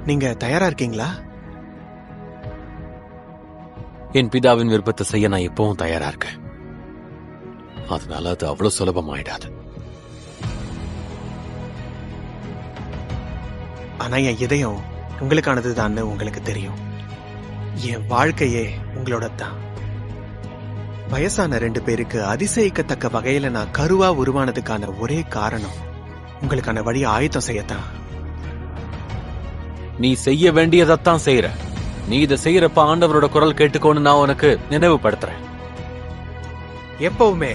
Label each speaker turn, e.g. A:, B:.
A: நீங்க தயாரா இருக்கீங்களா?
B: என் பிதாவின் விருப்பத்தை செய்ய நான் எப்பவும் தயாரா இருக்கேன். அதனால அது அவ்வளவு சுலபமாயிடாது.
A: ஆனா என் இதயம் உங்களுக்கானதுதான்னு உங்களுக்கு தெரியும். என் வாழ்க்கையே உங்களோட தான். வயசான 2 பேருக்கு அதிசயிக்கத்தக்க வகையில நான் கருவா உருவானதுக்கான ஒரே காரணம் உங்களுக்கான வழி ஆயத்தம் செய்யத்தான்.
B: நீ செய்ய வேண்டியதைத்தான் செய்யற. நீ இதை செய்யறப்ப ஆண்டவரோட குரல் கேட்டுக்கோன்னு நான் உனக்கு நினைவுபடுத்துறேன்.
A: எப்பவுமே